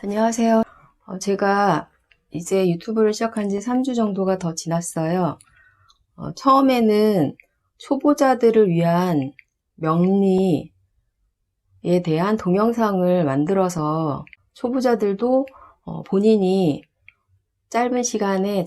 안녕하세요. 제가 이제 유튜브를 시작한 지 3주 정도가 더 지났어요. 처음에는 초보자들을 위한 명리에 대한 동영상을 만들어서 초보자들도 본인이 짧은 시간에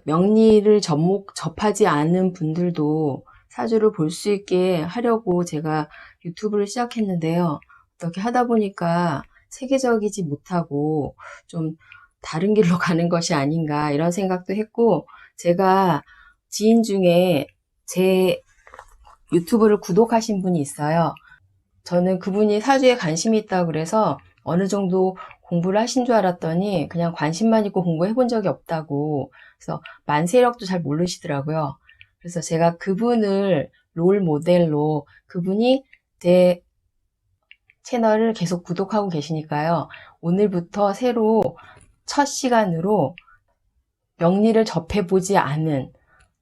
명리를 접하지 않은 분들도 사주를 볼 수 있게 하려고 제가 유튜브를 시작했는데요. 어떻게 하다 보니까 세계적이지 못하고 좀 다른 길로 가는 것이 아닌가 이런 생각도 했고, 제가 지인 중에 제 유튜브를 구독하신 분이 있어요. 저는 그분이 사주에 관심이 있다고 그래서 어느 정도 공부를 하신 줄 알았더니 그냥 관심만 있고 공부해 본 적이 없다고, 그래서 만세력도 잘 모르시더라고요. 그래서 제가 그분을 롤 모델로, 그분이 제 채널을 계속 구독하고 계시니까요, 오늘부터 새로 첫 시간으로 명리를 접해보지 않은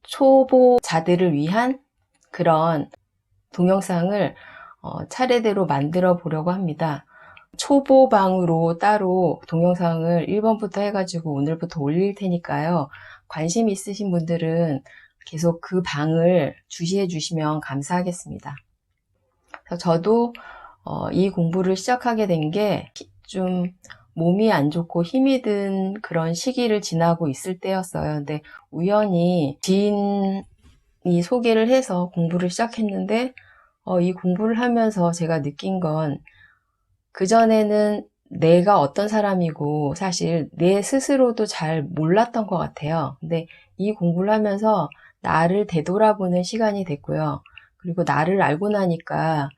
초보자들을 위한 그런 동영상을 차례대로 만들어 보려고 합니다. 초보방으로 따로 동영상을 1번부터 해가지고 오늘부터 올릴 테니까요. 관심 있으신 분들은 계속 그 방을 주시해 주시면 감사하겠습니다. 저도 이 공부를 시작하게 된 게 좀 몸이 안 좋고 힘이 든 그런 시기를 지나고 있을 때였어요. 근데 우연히 지인이 소개를 해서 공부를 시작했는데, 이 공부를 하면서 제가 느낀 건, 그전에는 내가 어떤 사람이고 사실 내 스스로도 잘 몰랐던 것 같아요. 근데 이 공부를 하면서 나를 되돌아보는 시간이 됐고요. 그리고 나를 알고 나니까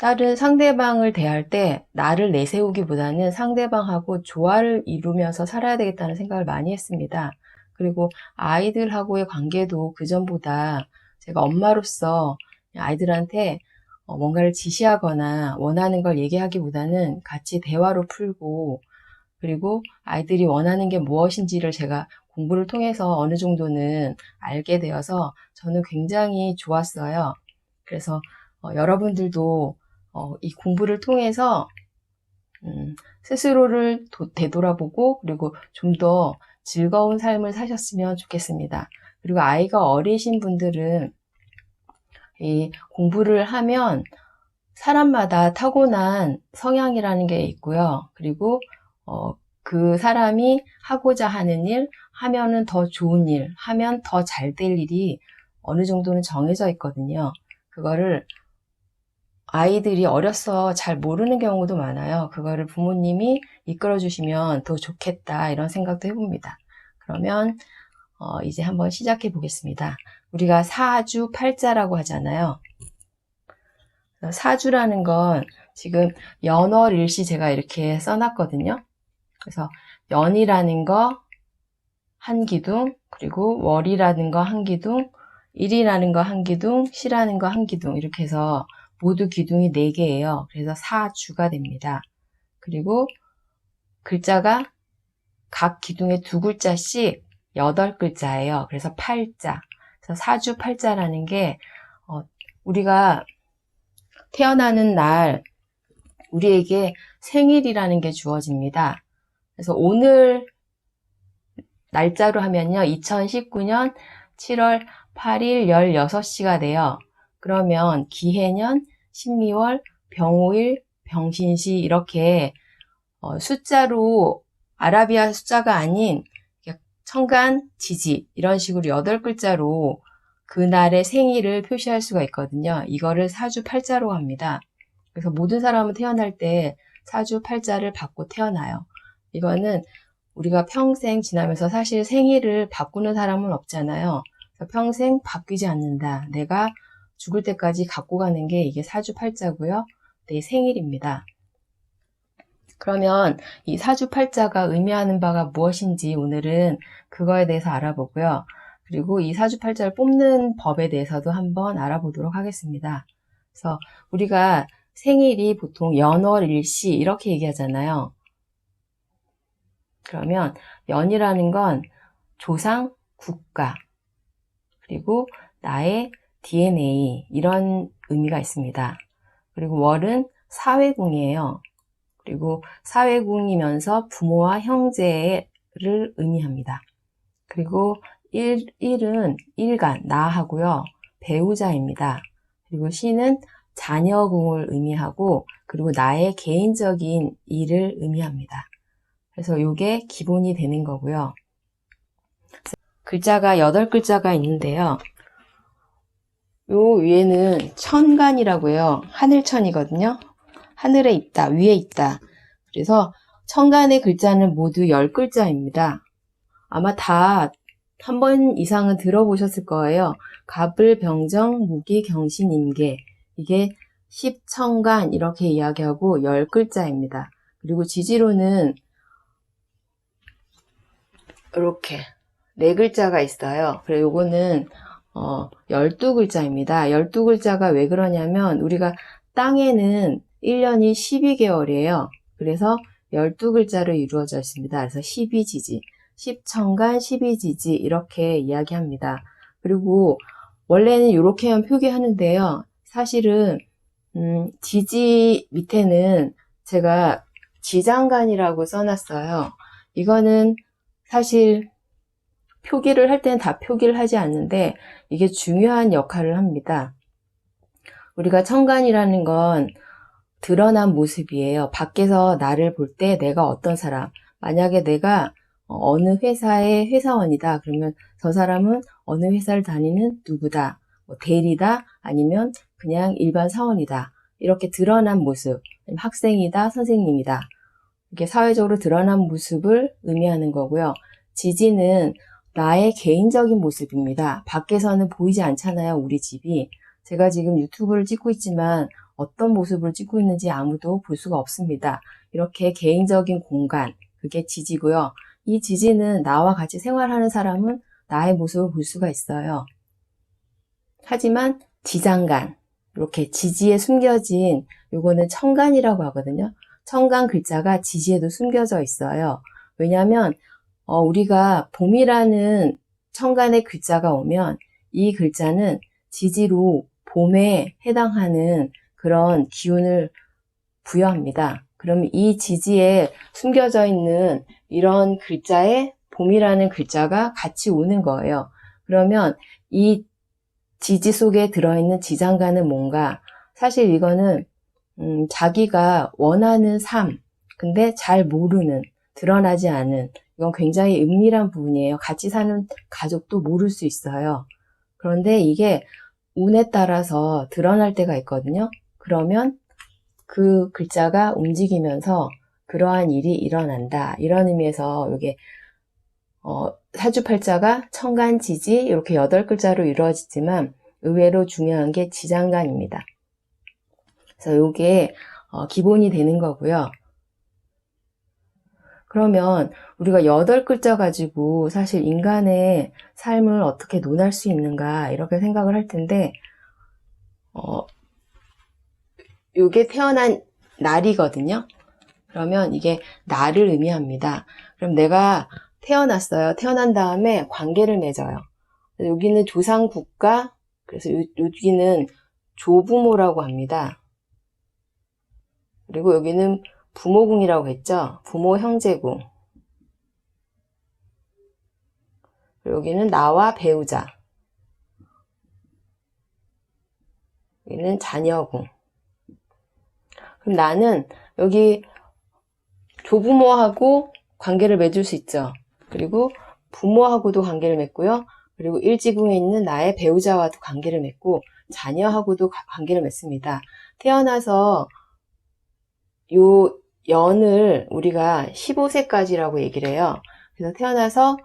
다른 상대방을 대할 때 나를 내세우기보다는 상대방하고 조화를 이루면서 살아야 되겠다는 생각을 많이 했습니다. 그리고 아이들하고의 관계도 그전보다 제가 엄마로서 아이들한테 뭔가를 지시하거나 원하는 걸 얘기하기보다는 같이 대화로 풀고, 그리고 아이들이 원하는 게 무엇인지를 제가 공부를 통해서 어느 정도는 알게 되어서 저는 굉장히 좋았어요. 그래서 여러분들도 이 공부를 통해서 스스로를 되돌아보고, 그리고 좀 더 즐거운 삶을 사셨으면 좋겠습니다. 그리고 아이가 어리신 분들은 이 공부를 하면 사람마다 타고난 성향이라는 게 있고요. 그리고 그 사람이 하고자 하는 일, 하면은 더 좋은 일, 하면 더 잘 될 일이 어느 정도는 정해져 있거든요. 그거를 아이들이 어려서 잘 모르는 경우도 많아요. 그거를 부모님이 이끌어 주시면 더 좋겠다 이런 생각도 해봅니다. 그러면 이제 한번 시작해 보겠습니다. 우리가 사주 팔자라고 하잖아요. 사주라는 건 지금 연월일시 제가 이렇게 써놨거든요. 그래서 연이라는 거 한 기둥, 그리고 월이라는 거 한 기둥, 일이라는 거 한 기둥, 시라는 거 한 기둥, 이렇게 해서 모두 기둥이 4개예요. 그래서 사주가 됩니다. 그리고 글자가 각 기둥에 2글자씩 8글자예요. 그래서 팔자. 그래서 사주 팔자라는 게 우리가 태어나는 날 우리에게 생일이라는 게 주어집니다. 그래서 오늘 날짜로 하면요, 2019년 7월 8일 16시가 돼요. 그러면 기해년, 신미월, 병오일, 병신시 이렇게 숫자로, 아라비아 숫자가 아닌 천간, 지지 이런 식으로 8글자로 그날의 생일을 표시할 수가 있거든요. 이거를 사주팔자로 합니다. 그래서 모든 사람은 태어날 때 사주팔자를 받고 태어나요. 이거는 우리가 평생 지나면서 사실 생일을 바꾸는 사람은 없잖아요. 그래서 평생 바뀌지 않는다. 내가 죽을 때까지 갖고 가는 게 이게 사주팔자고요. 내 생일입니다. 그러면 이 사주팔자가 의미하는 바가 무엇인지 오늘은 그거에 대해서 알아보고요. 그리고 이 사주팔자를 뽑는 법에 대해서도 한번 알아보도록 하겠습니다. 그래서 우리가 생일이 보통 연월일시 이렇게 얘기하잖아요. 그러면 연이라는 건 조상, 국가, 그리고 나의 DNA 이런 의미가 있습니다. 그리고 월은 사회궁이에요. 그리고 사회궁이면서 부모와 형제를 의미합니다. 그리고 일은 일간, 나하고요. 배우자입니다. 그리고 시는 자녀궁을 의미하고 그리고 나의 개인적인 일을 의미합니다. 그래서 이게 기본이 되는 거고요. 글자가 8글자가 있는데요. 요 위에는 천간이라고 해요. 하늘천이거든요. 하늘에 있다, 위에 있다. 그래서 천간의 글자는 모두 10글자입니다. 아마 다 한 번 이상은 들어보셨을 거예요. 갑을, 병정, 무기, 경신, 임계. 이게 십천간 이렇게 이야기하고 10글자입니다. 그리고 지지로는 이렇게 4글자가 있어요. 그리고 요거는 12글자입니다. 12글자가 왜 그러냐면 우리가 땅에는 1년이 12개월이에요. 그래서 12글자로 이루어져 있습니다. 그래서 12지지, 10천간 12지지 이렇게 이야기합니다. 그리고 원래는 이렇게만 표기하는데요. 사실은 지지 밑에는 제가 지장간이라고 써놨어요. 이거는 사실 표기를 할 때는 다 표기를 하지 않는데 이게 중요한 역할을 합니다. 우리가 천간이라는 건 드러난 모습이에요. 밖에서 나를 볼 때 내가 어떤 사람, 만약에 내가 어느 회사의 회사원이다. 그러면 저 사람은 어느 회사를 다니는 누구다. 뭐 대리다 아니면 그냥 일반 사원이다. 이렇게 드러난 모습, 학생이다, 선생님이다. 이게 사회적으로 드러난 모습을 의미하는 거고요. 지지는 나의 개인적인 모습입니다. 밖에서는 보이지 않잖아요, 우리 집이. 제가 지금 유튜브를 찍고 있지만 어떤 모습을 찍고 있는지 아무도 볼 수가 없습니다. 이렇게 개인적인 공간, 그게 지지고요. 이 지지는 나와 같이 생활하는 사람은 나의 모습을 볼 수가 있어요. 하지만 지장간, 이렇게 지지에 숨겨진 요거는 천간이라고 하거든요. 천간 글자가 지지에도 숨겨져 있어요. 왜냐하면 우리가 봄이라는 천간의 글자가 오면 이 글자는 지지로 봄에 해당하는 그런 기운을 부여합니다. 그럼 이 지지에 숨겨져 있는 이런 글자에 봄이라는 글자가 같이 오는 거예요. 그러면 이 지지 속에 들어있는 지장간은 뭔가, 사실 이거는 자기가 원하는 삶, 근데 잘 모르는, 드러나지 않은, 이건 굉장히 은밀한 부분이에요. 같이 사는 가족도 모를 수 있어요. 그런데 이게 운에 따라서 드러날 때가 있거든요. 그러면 그 글자가 움직이면서 그러한 일이 일어난다. 이런 의미에서 이게 사주팔자가 천간지지 이렇게 8글자로 이루어지지만 의외로 중요한 게 지장간입니다. 그래서 이게 기본이 되는 거고요. 그러면 우리가 8글자 가지고 사실 인간의 삶을 어떻게 논할 수 있는가 이렇게 생각을 할 텐데 이게 태어난 날이거든요. 그러면 이게 나를 의미합니다. 그럼 내가 태어났어요. 태어난 다음에 관계를 맺어요. 여기는 조상국가, 그래서 여기는 조부모라고 합니다. 그리고 여기는 부모궁이라고 했죠. 부모 형제궁. 그리고 여기는 나와 배우자. 여기는 자녀궁. 그럼 나는 여기 조부모하고 관계를 맺을 수 있죠. 그리고 부모하고도 관계를 맺고요. 그리고 일지궁에 있는 나의 배우자와도 관계를 맺고 자녀하고도 관계를 맺습니다. 태어나서 요 연을 우리가 15세까지라고 얘기를 해요. 그래서 태어나서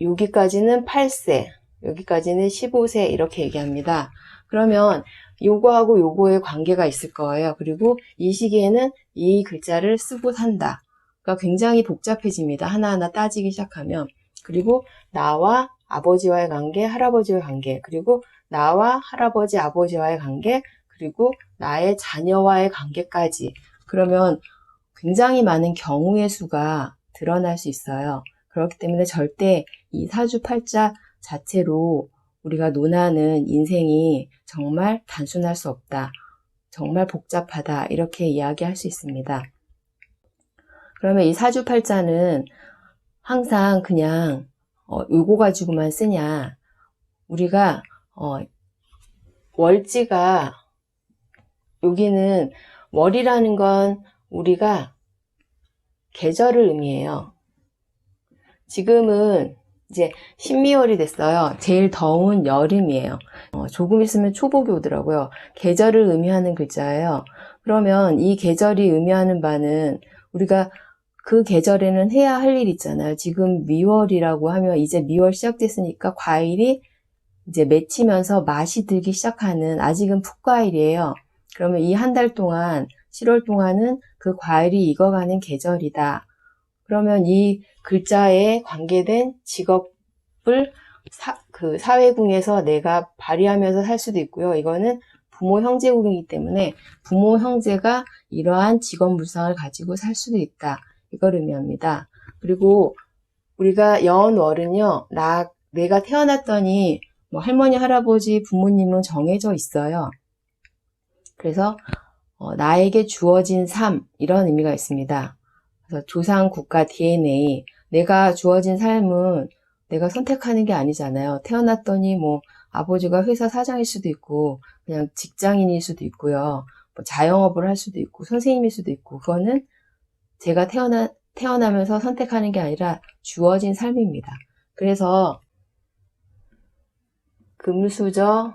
여기까지는 8세, 여기까지는 15세 이렇게 얘기합니다. 그러면 요거하고 요거의 관계가 있을 거예요. 그리고 이 시기에는 이 글자를 쓰고 산다. 그러니까 굉장히 복잡해집니다. 하나하나 따지기 시작하면. 그리고 나와 아버지와의 관계, 할아버지와의 관계, 그리고 나와 할아버지, 아버지와의 관계, 그리고 나의 자녀와의 관계까지. 그러면 굉장히 많은 경우의 수가 드러날 수 있어요. 그렇기 때문에 절대 이 사주팔자 자체로 우리가 논하는 인생이 정말 단순할 수 없다. 정말 복잡하다. 이렇게 이야기할 수 있습니다. 그러면 이 사주팔자는 항상 그냥 요거 가지고만 쓰냐. 우리가 월지가 여기는 월이라는 건 우리가 계절을 의미해요. 지금은 이제 신미월이 됐어요. 제일 더운 여름이에요. 조금 있으면 초복이 오더라고요. 계절을 의미하는 글자예요. 그러면 이 계절이 의미하는 바는 우리가 그 계절에는 해야 할 일 있잖아요. 지금 미월이라고 하면 이제 미월 시작됐으니까 과일이 이제 맺히면서 맛이 들기 시작하는 아직은 풋과일이에요. 그러면 이 한 달 동안 7월 동안은 그 과일이 익어가는 계절이다. 그러면 이 글자에 관계된 직업을 그 사회궁에서 내가 발휘하면서 살 수도 있고요. 이거는 부모 형제궁이기 때문에 부모 형제가 이러한 직업물상을 가지고 살 수도 있다. 이걸 의미합니다. 그리고 우리가 연월은요, 내가 태어났더니 뭐 할머니, 할아버지, 부모님은 정해져 있어요. 그래서 나에게 주어진 삶, 이런 의미가 있습니다. 그래서 조상, 국가, DNA, 내가 주어진 삶은 내가 선택하는 게 아니잖아요. 태어났더니 뭐 아버지가 회사 사장일 수도 있고 그냥 직장인일 수도 있고요. 뭐 자영업을 할 수도 있고 선생님일 수도 있고 그거는 제가 태어나면서 선택하는 게 아니라 주어진 삶입니다. 그래서 금수저,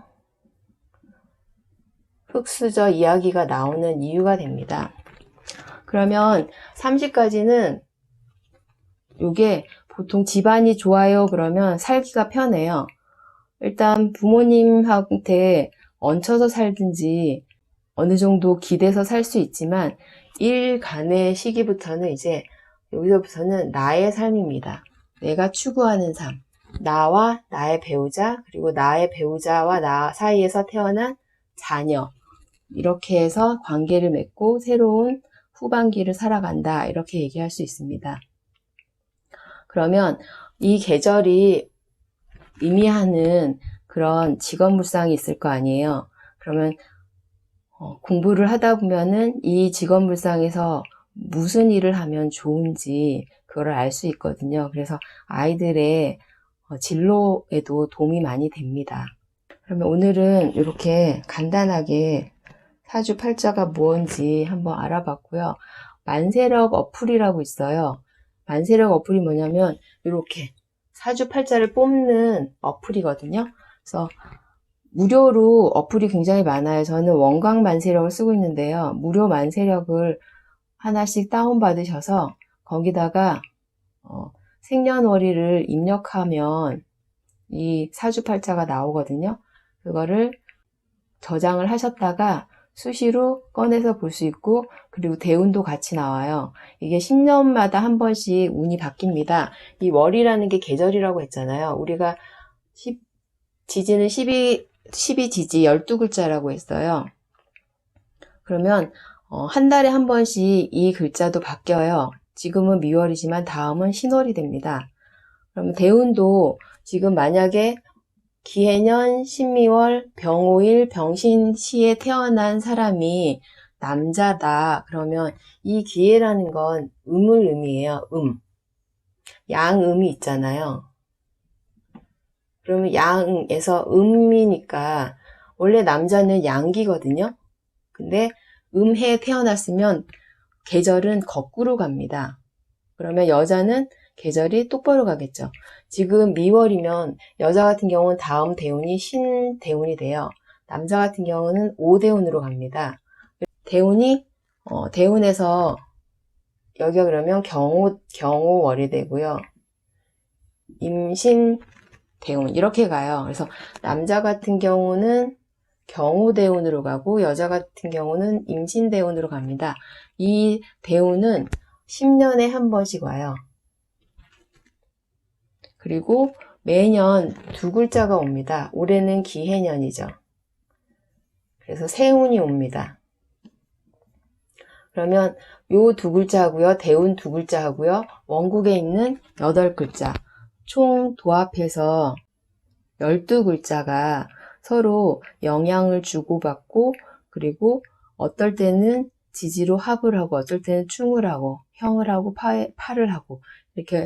흙수저 이야기가 나오는 이유가 됩니다. 그러면 30까지는 요게 보통 집안이 좋아요 그러면 살기가 편해요. 일단 부모님한테 얹혀서 살든지 어느 정도 기대서 살 수 있지만 일간의 시기부터는 이제 여기서부터는 나의 삶입니다. 내가 추구하는 삶. 나와 나의 배우자 그리고 나의 배우자와 나 사이에서 태어난 자녀 이렇게 해서 관계를 맺고 새로운 후반기를 살아간다 이렇게 얘기할 수 있습니다. 그러면 이 계절이 의미하는 그런 직업물상이 있을 거 아니에요. 그러면 공부를 하다 보면은 이 직업물상에서 무슨 일을 하면 좋은지 그거를 알 수 있거든요. 그래서 아이들의 진로에도 도움이 많이 됩니다. 그러면 오늘은 이렇게 간단하게 사주팔자가 뭔지 한번 알아봤고요. 만세력 어플이라고 있어요. 만세력 어플이 뭐냐면 이렇게 사주팔자를 뽑는 어플이거든요. 그래서 무료로 어플이 굉장히 많아요. 저는 원광 만세력을 쓰고 있는데요. 무료 만세력을 하나씩 다운받으셔서 거기다가 생년월일을 입력하면 이 사주팔자가 나오거든요. 그거를 저장을 하셨다가 수시로 꺼내서 볼 수 있고 그리고 대운도 같이 나와요. 이게 10년마다 한 번씩 운이 바뀝니다. 이 월이라는 게 계절이라고 했잖아요. 우리가 지지는 12지지 12글자라고 했어요. 그러면 한 달에 한 번씩 이 글자도 바뀌어요. 지금은 미월이지만 다음은 신월이 됩니다. 그러면 대운도 지금 만약에 기해년, 신미월, 병오일, 병신시에 태어난 사람이 남자다. 그러면 이 기해라는 건 음을 의미해요. 양음이 있잖아요. 그러면 양에서 음이니까 원래 남자는 양기거든요. 근데 음해에 태어났으면 계절은 거꾸로 갑니다. 그러면 여자는 계절이 똑바로 가겠죠. 지금 미월이면 여자 같은 경우는 다음 대운이 신대운이 돼요. 남자 같은 경우는 오대운으로 갑니다. 대운에서 여기가 그러면 경호월이 되고요. 임신대운 이렇게 가요. 그래서 남자 같은 경우는 경호대운으로 가고 여자 같은 경우는 임신대운으로 갑니다. 이 대운은 10년에 한 번씩 와요. 그리고 매년 두 글자가 옵니다. 올해는 기해년이죠. 그래서 세운이 옵니다. 그러면 요 두 글자 하고요. 대운 두 글자 하고요. 원국에 있는 8글자. 총 도합해서 12글자가 서로 영향을 주고받고 그리고 어떨 때는 지지로 합을 하고 어쩔 때는 충을 하고 형을 하고 파를 하고 이렇게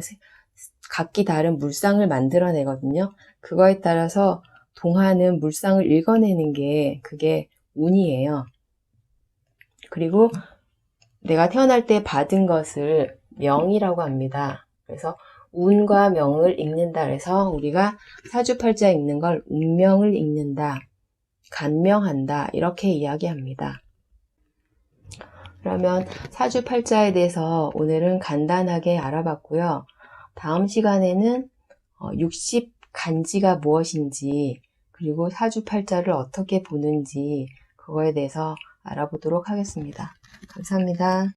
각기 다른 물상을 만들어내거든요. 그거에 따라서 동화는 물상을 읽어내는 게 그게 운이에요. 그리고 내가 태어날 때 받은 것을 명이라고 합니다. 그래서 운과 명을 읽는다 그래서 우리가 사주팔자 읽는 걸 운명을 읽는다, 간명한다 이렇게 이야기합니다. 그러면 사주팔자에 대해서 오늘은 간단하게 알아봤고요. 다음 시간에는 60간지가 무엇인지 그리고 사주팔자를 어떻게 보는지 그거에 대해서 알아보도록 하겠습니다. 감사합니다.